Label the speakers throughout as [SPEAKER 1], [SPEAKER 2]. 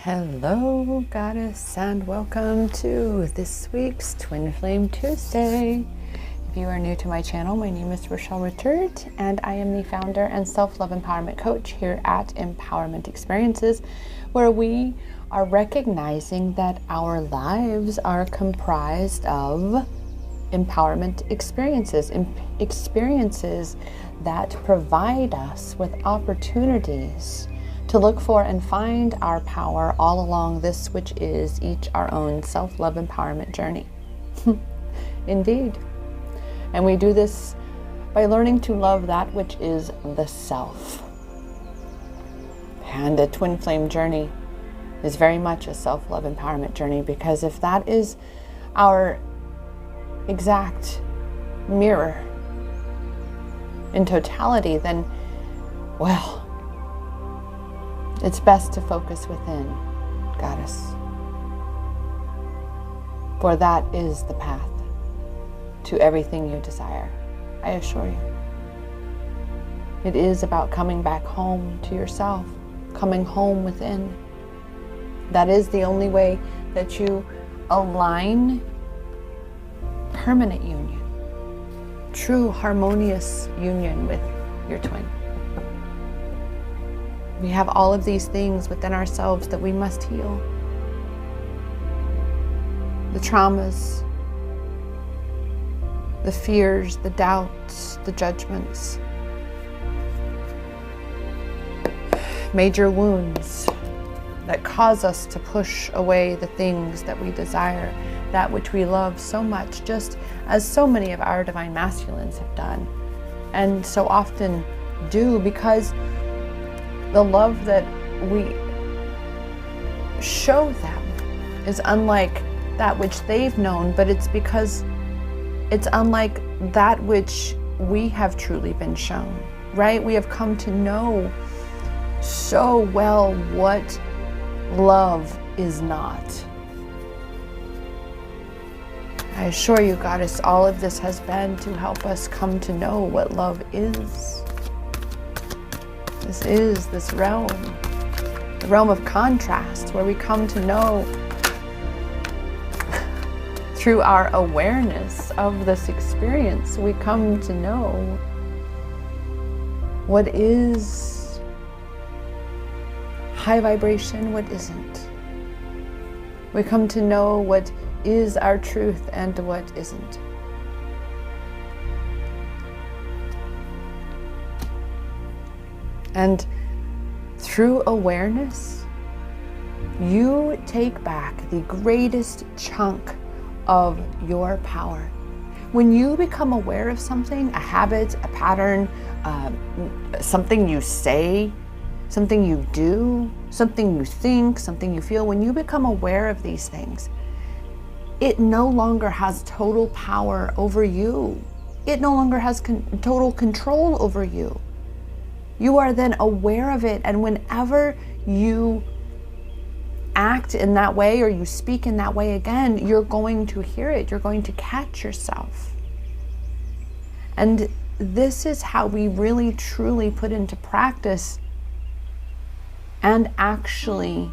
[SPEAKER 1] Hello, Goddess, and welcome to this week's Twin Flame Tuesday. If you are new to my channel, my name is Rochelle Richard, and I am the founder and self-love empowerment coach here at Empowerment Experiences, where we are recognizing that our lives are comprised of empowerment experiences, experiences that provide us with opportunities to look for and find our power all along this, which is each our own self-love empowerment journey. Indeed. And we do this by learning to love that which is the self. And the twin flame journey is very much a self-love empowerment journey, because if that is our exact mirror in totality, then, well, it's best to focus within, Goddess. For that is the path to everything you desire, I assure you. It is about coming back home to yourself, coming home within. That is the only way that you align permanent union, true harmonious union with your twin. We have all of these things within ourselves that we must heal. The traumas, the fears, the doubts, the judgments, major wounds that cause us to push away the things that we desire, that which we love so much, just as so many of our divine masculines have done, and so often do, because the love that we show them is unlike that which they've known, but it's because it's unlike that which we have truly been shown, right? We have come to know so well what love is not. I assure you, Goddess, all of this has been to help us come to know what love is. This is this realm, the realm of contrast, where we come to know through our awareness of this experience, we come to know what is high vibration, what isn't. We come to know what is our truth and what isn't. And through awareness, you take back the greatest chunk of your power. When you become aware of something, a habit, a pattern, something you say, something you do, something you think, something you feel, when you become aware of these things, it no longer has total power over you. It no longer has total control over you. You are then aware of it, and whenever you act in that way or you speak in that way again, you're going to hear it. You're going to catch yourself. And this is how we really truly put into practice and actually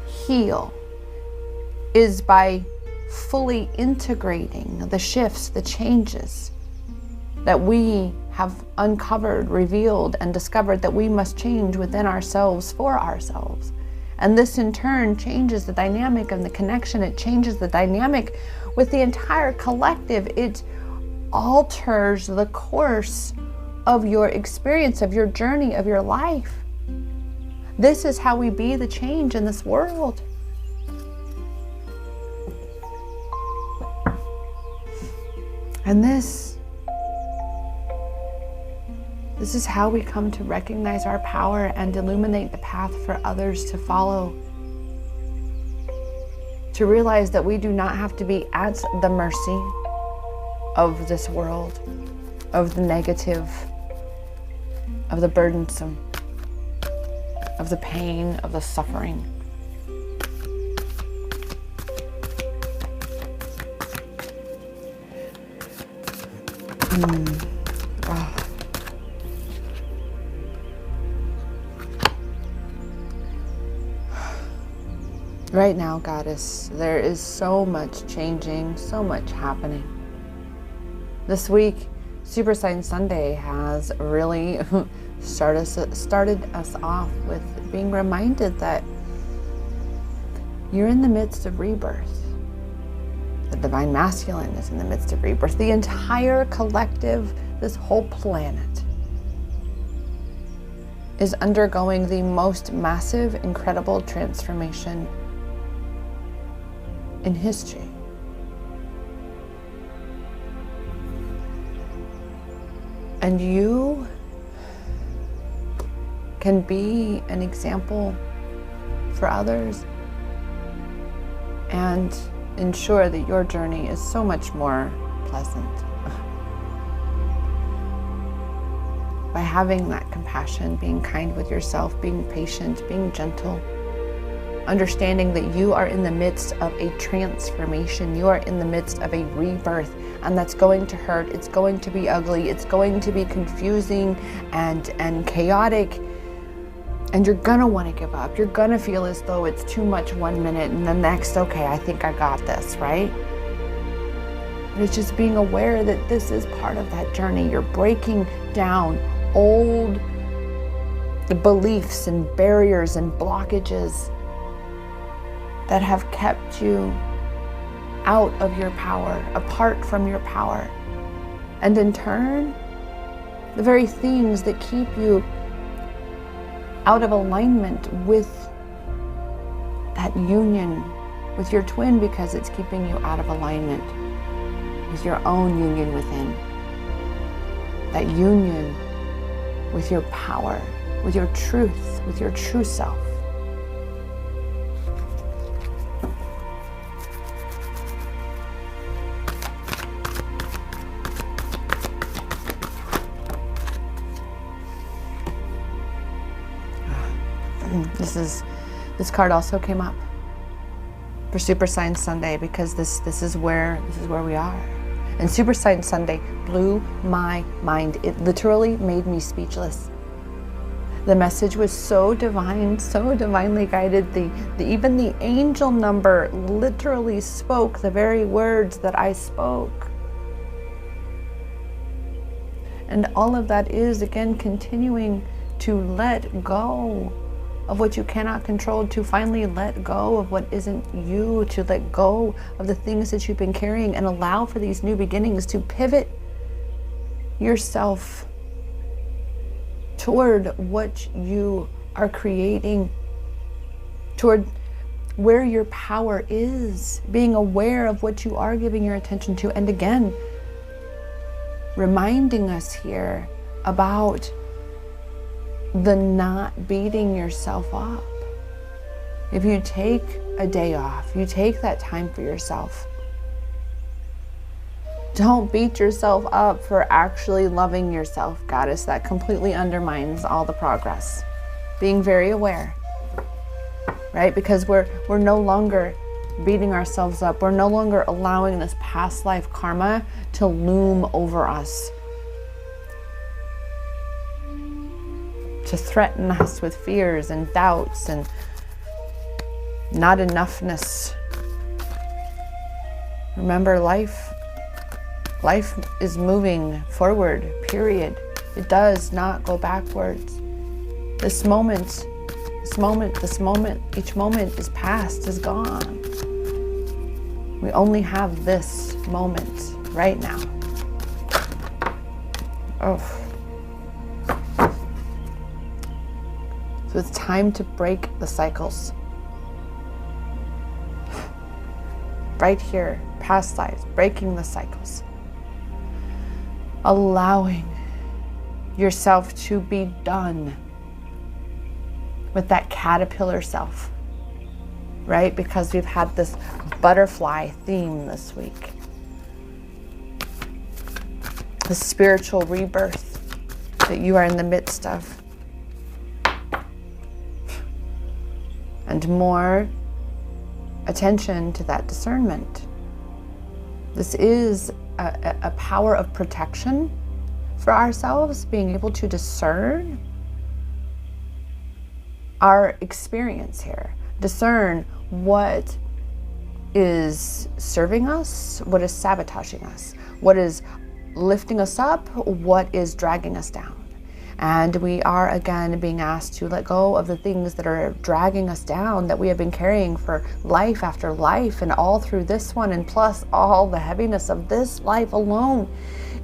[SPEAKER 1] heal, is by fully integrating the shifts, the changes that we have uncovered, revealed, and discovered that we must change within ourselves for ourselves. And this in turn changes the dynamic and the connection. It changes the dynamic with the entire collective. It alters the course of your experience, of your journey, of your life. This is how we be the change in this world. And this is how we come to recognize our power and illuminate the path for others to follow. To realize that we do not have to be at the mercy of this world, of the negative, of the burdensome, of the pain, of the suffering. Oh. Right now, Goddess, there is so much changing, so much happening. This week, Super Sign Sunday has really started us off with being reminded that you're in the midst of rebirth. The Divine Masculine is in the midst of rebirth. The entire collective, this whole planet, is undergoing the most massive, incredible transformation in history. And you can be an example for others and ensure that your journey is so much more pleasant. By having that compassion, being kind with yourself, being patient, being gentle, understanding that you are in the midst of a transformation, you are in the midst of a rebirth, and that's going to hurt, it's going to be ugly, it's going to be confusing and chaotic, and you're gonna want to give up. You're gonna feel as though it's too much one minute and the next, okay, I think I got this, right? But it's just being aware that this is part of that journey. You're breaking down old beliefs and barriers and blockages that have kept you out of your power, apart from your power. And in turn, the very things that keep you out of alignment with that union with your twin, because it's keeping you out of alignment with your own union within. That union with your power, with your truth, with your true self. This card also came up for Super Sign Sunday, because this is where we are. And Super Sign Sunday blew my mind. It literally made me speechless. The message was so divine, so divinely guided. Even the angel number literally spoke the very words that I spoke. And all of that is, again, continuing to let go of what you cannot control, to finally let go of what isn't you, to let go of the things that you've been carrying and allow for these new beginnings, to pivot yourself toward what you are creating, toward where your power is, being aware of what you are giving your attention to. And again, reminding us here about the not beating yourself up. If you take a day off, you take that time for yourself. Don't beat yourself up for actually loving yourself, Goddess. That completely undermines all the progress. Being very aware, right? Because we're no longer beating ourselves up. We're no longer allowing this past life karma to loom over us, to threaten us with fears and doubts and not enoughness. Remember, life is moving forward, period. It does not go backwards. Each moment is past, is gone. We only have this moment right now. Oh. So it's time to break the cycles. Right here, past lives, breaking the cycles. Allowing yourself to be done with that caterpillar self, right? Because we've had this butterfly theme this week. The spiritual rebirth that you are in the midst of. And more attention to that discernment. This is a power of protection for ourselves, being able to discern our experience here. Discern what is serving us, what is sabotaging us, what is lifting us up, what is dragging us down. And we are again being asked to let go of the things that are dragging us down, that we have been carrying for life after life, and all through this one, and plus all the heaviness of this life alone.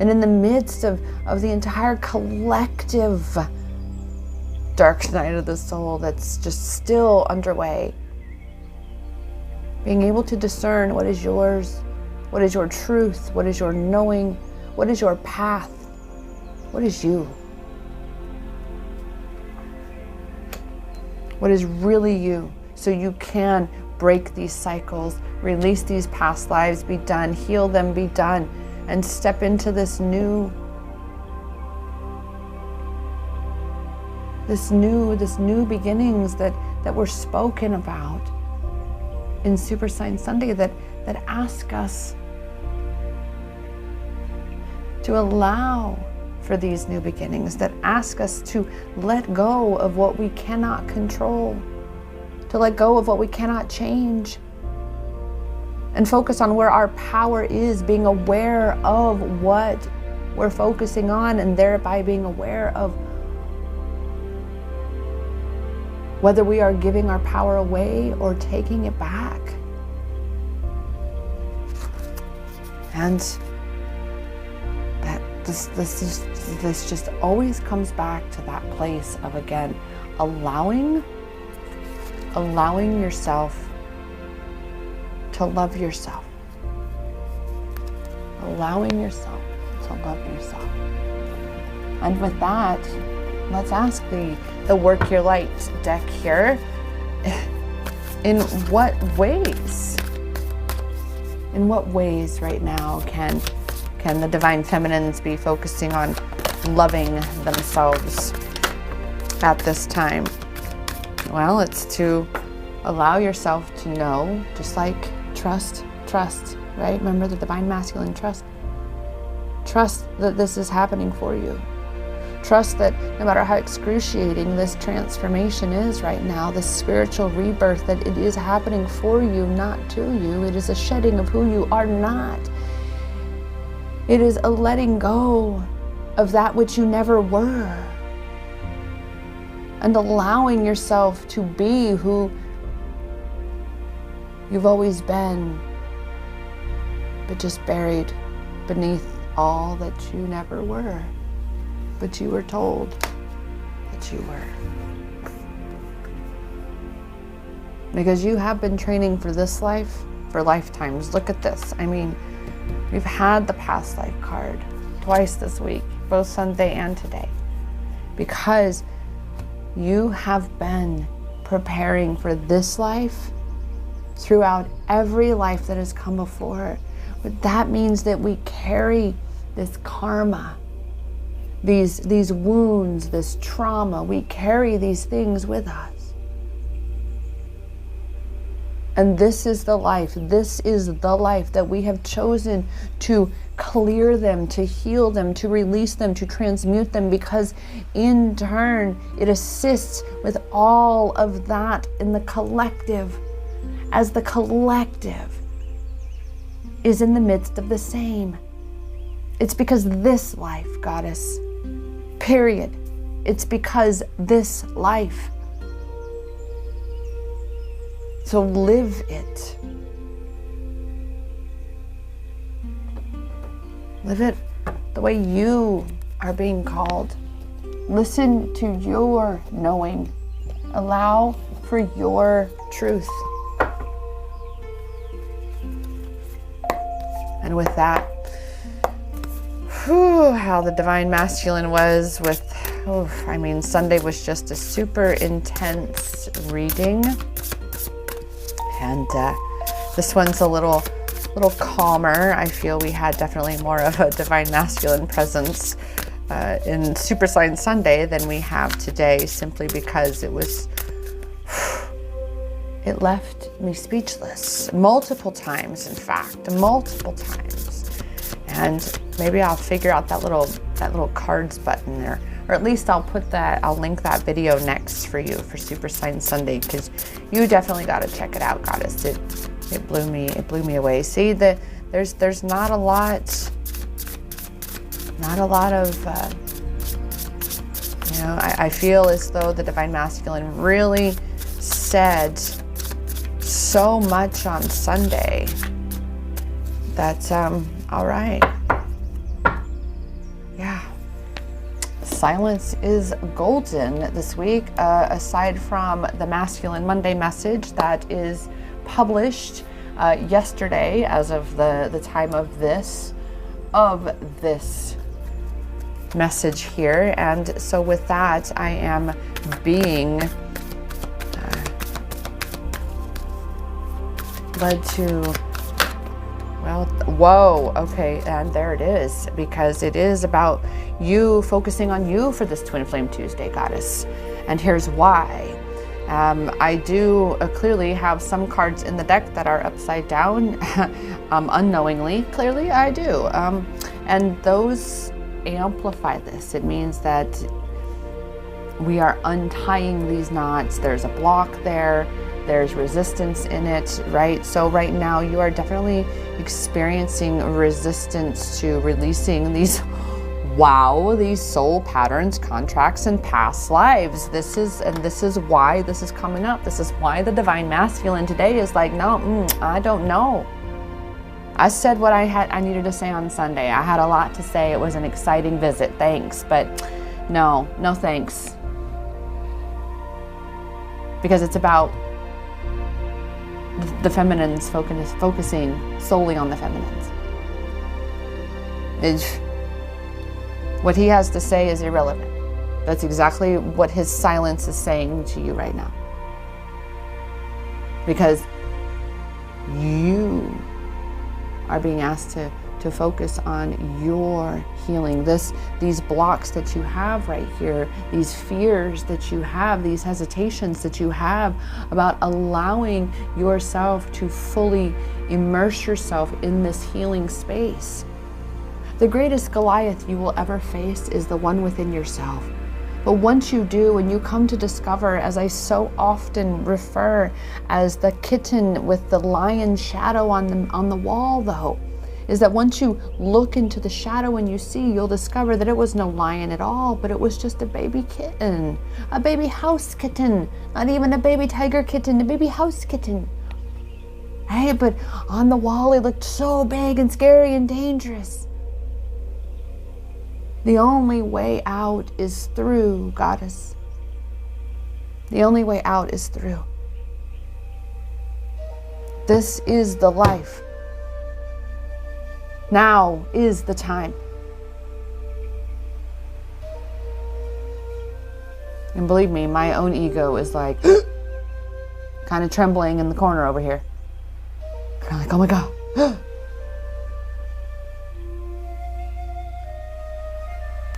[SPEAKER 1] And in the midst of the entire collective dark night of the soul that's just still underway, being able to discern what is yours, what is your truth, what is your knowing, what is your path, what is you, what is really you, so you can break these cycles, release these past lives, be done, heal them, be done, and step into this new beginnings that were spoken about in Super Sign Sunday, that ask us to allow for these new beginnings, that ask us to let go of what we cannot control, to let go of what we cannot change, and focus on where our power is, being aware of what we're focusing on, and thereby being aware of whether we are giving our power away or taking it back. And that this just always comes back to that place of, again, allowing yourself to love yourself. Allowing yourself to love yourself. And with that, let's ask the Work Your Light deck here. In what ways right now can the Divine Feminines be focusing on loving themselves at this time? Well, it's to allow yourself to know, just like trust, right? Remember the Divine Masculine, trust. Trust that this is happening for you. Trust that no matter how excruciating this transformation is right now, this spiritual rebirth, that it is happening for you, not to you. It is a shedding of who you are not. It is a letting go of that which you never were, and allowing yourself to be who you've always been, but just buried beneath all that you never were, but you were told that you were. Because you have been training for this life for lifetimes. Look at this. I mean, we've had the past life card twice this week, both Sunday and today, because you have been preparing for this life throughout every life that has come before. But that means that we carry this karma, these wounds, this trauma. We carry these things with us. And this is the life that we have chosen to clear them, to heal them, to release them, to transmute them, because in turn it assists with all of that in the collective, as the collective is in the midst of the same. It's because this life, Goddess, period. It's because this life. So live it. Live it the way you are being called. Listen to your knowing. Allow for your truth. And with that, how the Divine Masculine was with, Sunday was just a super intense reading. And this one's a little calmer. I feel we had definitely more of a Divine Masculine presence in Super Sign Sunday than we have today, simply because it left me speechless multiple times, in fact, multiple times. And maybe I'll figure out that little cards button or or at least I'll link that video next for you for Super Sign Sunday, because you definitely got to check it out, Goddess. It blew me away. See, there's not a lot of, you know, I feel as though the Divine Masculine really said so much on Sunday. That's all right. Yeah. Silence is golden this week, aside from the Masculine Monday message that is published yesterday as of the time of this message here. And so with that, I am being led to, well, whoa, okay, and there it is, because it is about you focusing on you for this Twin Flame Tuesday, Goddess. And here's why. I do clearly have some cards in the deck that are upside down, unknowingly, clearly I do. And those amplify this. It means that we are untying these knots. There's a block there. There's resistance in it, right? So right now you are definitely experiencing resistance to releasing these soul patterns, contracts, and past lives. This is why this is coming up. This is why the Divine Masculine today is like, no, I don't know. I said what I needed to say on Sunday. I had a lot to say. It was an exciting visit. Thanks, but no thanks. Because it's about the feminines focusing solely on the feminines. What he has to say is irrelevant. That's exactly what his silence is saying to you right now. Because you are being asked to focus on your healing. These blocks that you have right here, these fears that you have, these hesitations that you have about allowing yourself to fully immerse yourself in this healing space. The greatest Goliath you will ever face is the one within yourself. But once you do, and you come to discover, as I so often refer as the kitten with the lion shadow on the wall though, is that once you look into the shadow and you see, you'll discover that it was no lion at all, but it was just a baby kitten, a baby house kitten, not even a baby tiger kitten, a baby house kitten. Hey, but on the wall it looked so big and scary and dangerous. The only way out is through, Goddess. The only way out is through. This is the life. Now is the time. And believe me, my own ego is like kind of trembling in the corner over here. Kind of like, oh my God.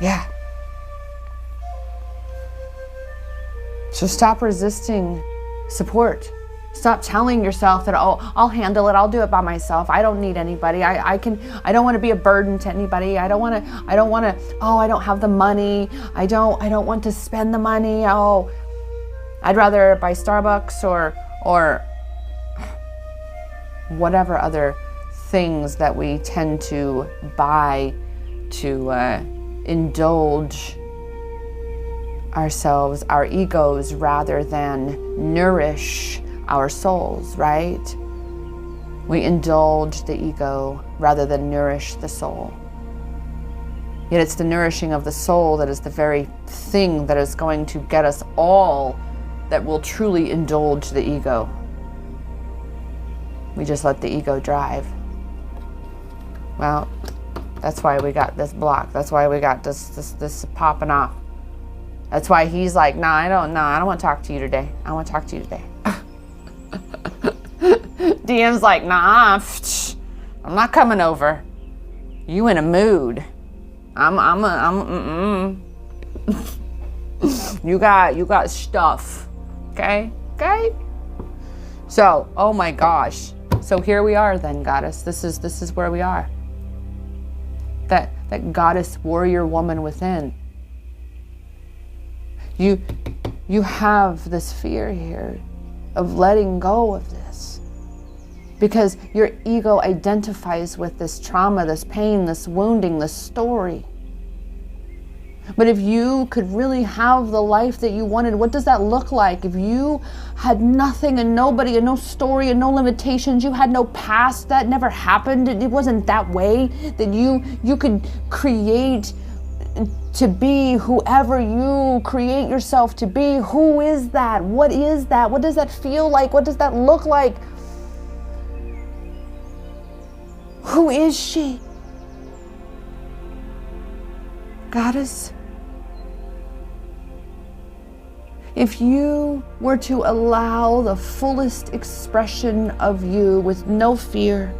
[SPEAKER 1] Yeah. So stop resisting support. Stop telling yourself that, oh, I'll handle it. I'll do it by myself. I don't need anybody. I don't want to be a burden to anybody. I don't want to, oh, I don't have the money. I don't want to spend the money. Oh, I'd rather buy Starbucks or whatever other things that we tend to buy to indulge ourselves, our egos, rather than nourish our souls, right? We indulge the ego rather than nourish the soul. Yet it's the nourishing of the soul that is the very thing that is going to get us all, that will truly indulge the ego. We just let the ego drive. Well, that's why we got this block. That's why we got this popping off. That's why he's like, I don't want to talk to you today. I want to talk to you today. DM's like, I'm not coming over. You in a mood. You got stuff. Okay? So, oh my gosh. So here we are then, Goddess. This is where we are. That goddess warrior woman within. You have this fear here of letting go of this because your ego identifies with this trauma, this pain, this wounding, this story. But if you could really have the life that you wanted, what does that look like? If you had nothing and nobody and no story and no limitations, you had no past, that never happened, it wasn't that way, that you could create to be whoever you create yourself to be. Who is that? What is that? What does that feel like? What does that look like? Who is she? Goddess, if you were to allow the fullest expression of you with no fear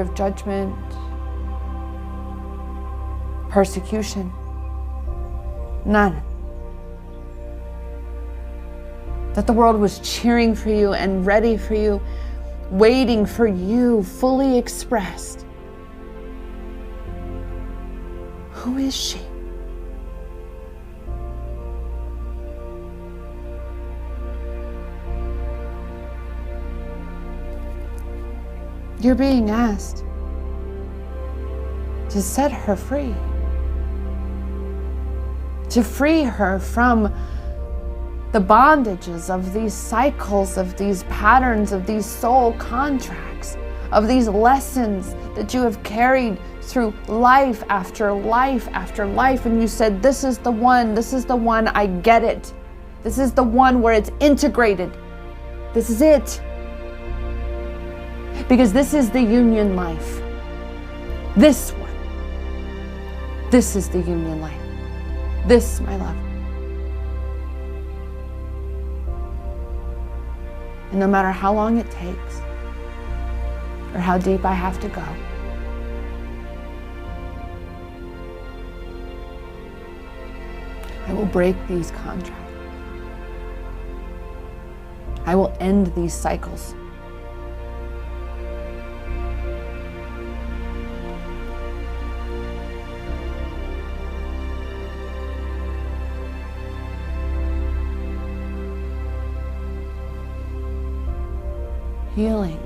[SPEAKER 1] of judgment, persecution, none. That the world was cheering for you and ready for you, waiting for you fully expressed. Who is she? You're being asked to set her free, to free her from the bondages of these cycles, of these patterns, of these soul contracts, of these lessons that you have carried through life after life after life. And you said, this is the one, I get it. This is the one where it's integrated. This is it. Because this is the union life. This one. This is the union life. This, my love. And no matter how long it takes, or how deep I have to go, I will break these contracts. I will end these cycles. Healing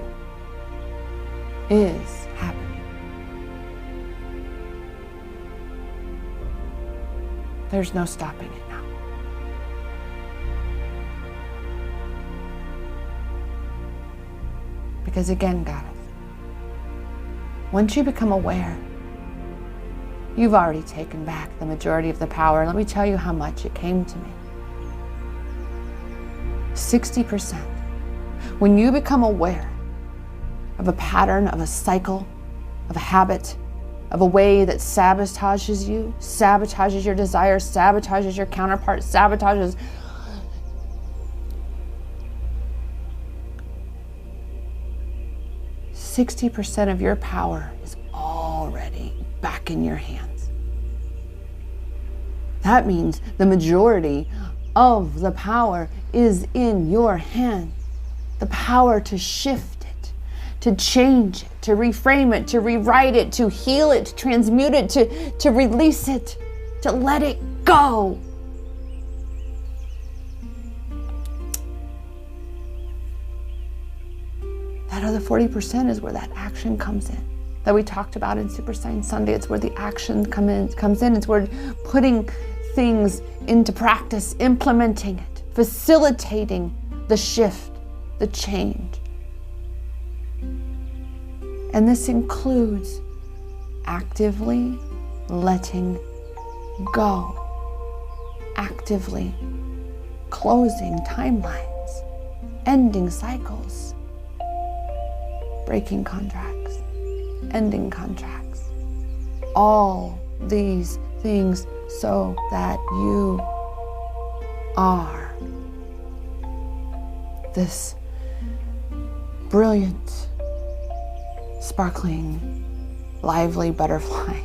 [SPEAKER 1] is happening. There's no stopping it now. Because again, Goddess, once you become aware, you've already taken back the majority of the power. Let me tell you how much it came to me. 60%. When you become aware of a pattern, of a cycle, of a habit, of a way that sabotages you, sabotages your desires, sabotages your counterpart, sabotages ,60% of your power is already back in your hands. That means the majority of the power is in your hands. The power to shift it, to change it, to reframe it, to rewrite it, to heal it, to transmute it, to release it, to let it go. That other 40% is where that action comes in, that we talked about in Super Science Sunday. It's where the action comes in. It's where putting things into practice, implementing it, facilitating the shift, the change. And this includes actively letting go, actively closing timelines, ending cycles, breaking contracts, ending contracts. All these things so that you are this brilliant, sparkling, lively butterfly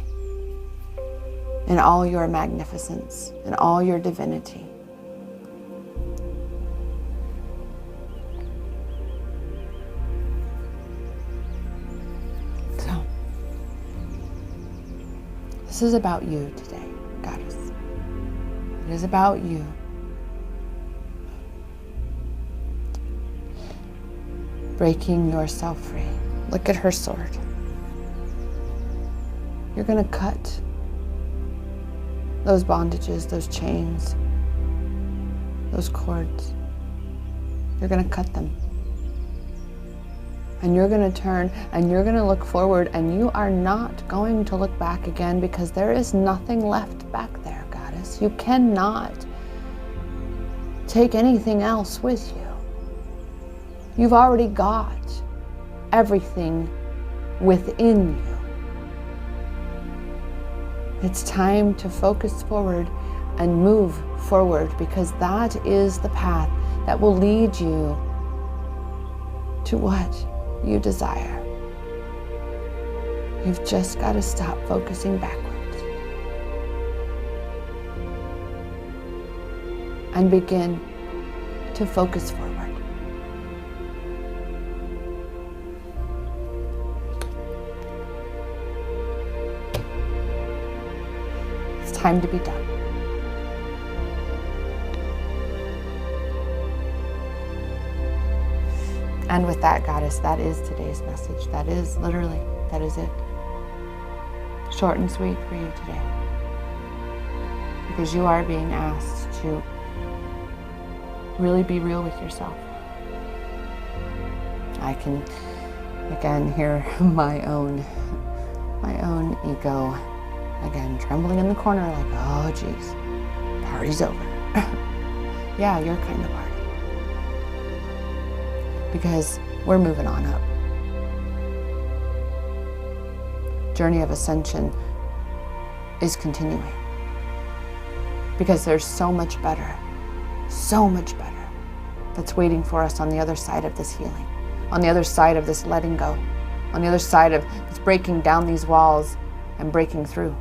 [SPEAKER 1] in all your magnificence, in all your divinity. This is about you today, Goddess. It is about you. Breaking yourself free. Look at her sword. You're going to cut those bondages, those chains, those cords. You're going to cut them. And you're going to turn and you're going to look forward, and you are not going to look back again, because there is nothing left back there, Goddess. You cannot take anything else with you. You've already got everything within you. It's time to focus forward and move forward, because that is the path that will lead you to what you desire. You've just got to stop focusing backwards and begin to focus forward. It's time to be done. And with that, Goddess, that is today's message. That is literally, that is it. Short and sweet for you today. Because you are being asked to really be real with yourself. I can, again, hear my own ego, again, trembling in the corner like, oh, geez, party's over. Yeah, your kind of party. Because we're moving on up. Journey of ascension is continuing. Because there's so much better that's waiting for us on the other side of this healing, on the other side of this letting go, on the other side of this breaking down these walls and breaking through.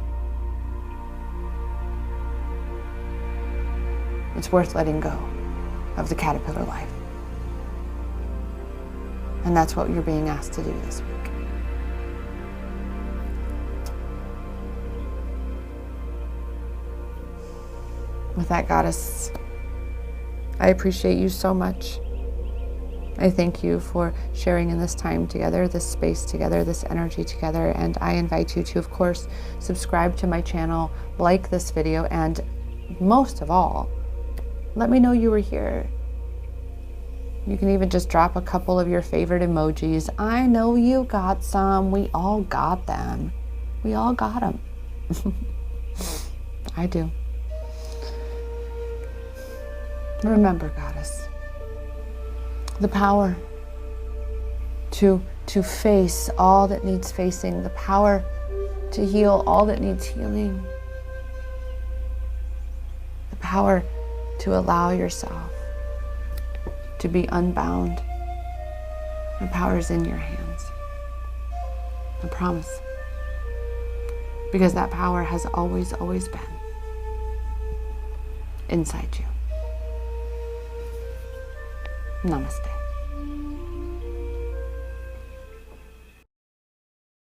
[SPEAKER 1] It's worth letting go of the caterpillar life. And that's what you're being asked to do this week. With that, Goddess, I appreciate you so much. I thank you for sharing in this time together, this space together, this energy together. And I invite you to, of course, subscribe to my channel, like this video, and most of all, let me know you were here. You can even just drop a couple of your favorite emojis. I know you got some. We all got them. We all got them. I do. Remember, Goddess, the power to face all that needs facing, the power to heal all that needs healing, the power to allow yourself to be unbound. The power is in your hands. I promise. Because that power has always been inside you. Namaste.